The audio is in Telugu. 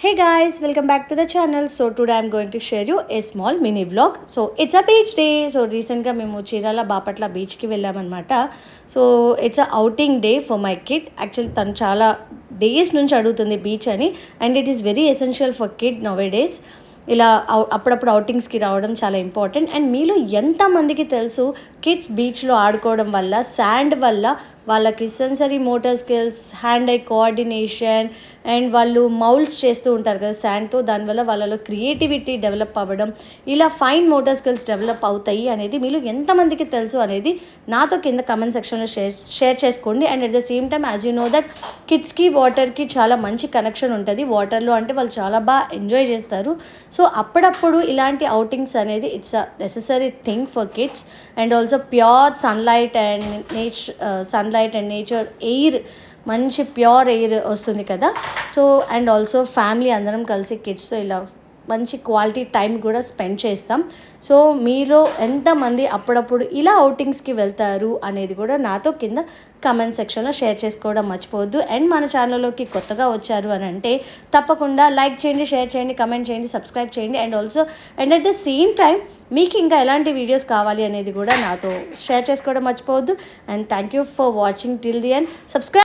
Hey guys, welcome back to the channel. So today I'm going to share you a small mini vlog. So it's a beach day. So recently మేము చీరాల బాపట్ల బీచ్కి వెళ్ళామన్నమాట. So it's a outing day for my kid. Actually తను చాలా డేస్ నుంచి అడుగుతుంది బీచ్ అని, and it is very essential for kid now A days. ఇలా అప్పుడప్పుడు అవుటింగ్స్కి రావడం చాలా ఇంపార్టెంట్. అండ్ మీలో ఎంతమందికి తెలుసు కిడ్స్ బీచ్లో ఆడుకోవడం వల్ల, శాండ్ వల్ల వాళ్ళకి sensory motor skills, hand I coordination, and వాళ్ళు మౌల్డ్స్ చేస్తూ ఉంటారు కదా శాండ్తో, దానివల్ల వాళ్ళలో క్రియేటివిటీ డెవలప్ అవ్వడం, ఇలా ఫైన్ మోటార్ స్కిల్స్ డెవలప్ అవుతాయి అనేది మీలో ఎంతమందికి తెలుసు అనేది నాతో కింద కమెంట్ సెక్షన్లో షేర్ చేసుకోండి. And at the same time as you know that కిడ్స్కి వాటర్కి చాలా మంచి కనెక్షన్ ఉంటుంది. వాటర్లో అంటే వాళ్ళు చాలా బాగా ఎంజాయ్ చేస్తారు. సో అప్పుడప్పుడు ఇలాంటి అవుటింగ్స్ అనేది it's a necessary thing for kids. And also pure sunlight and nature air, మంచి ప్యూర్ ఎయిర్ వస్తుంది కదా. సో అండ్ ఆల్సో ఫ్యామిలీ అందరం కలిసి కిడ్స్తో ఇలా మంచి క్వాలిటీ టైం కూడా స్పెండ్ చేస్తాం. సో మీలో ఎంతమంది అప్పుడప్పుడు ఇలా అవుటింగ్స్కి వెళ్తారు అనేది కూడా నాతో కింద కమెంట్ సెక్షన్లో షేర్ చేసుకోవడం మర్చిపోవద్దు. అండ్ మన ఛానల్లోకి కొత్తగా వచ్చారు అని అంటే తప్పకుండా లైక్ చేయండి, షేర్ చేయండి, కమెంట్ చేయండి, సబ్స్క్రైబ్ చేయండి. And at the same time మీకు ఇంకా ఎలాంటి వీడియోస్ కావాలి అనేది కూడా నాతో షేర్ చేసుకోవడం మర్చిపోవద్దు. And thank you for watching till the end. Subscribe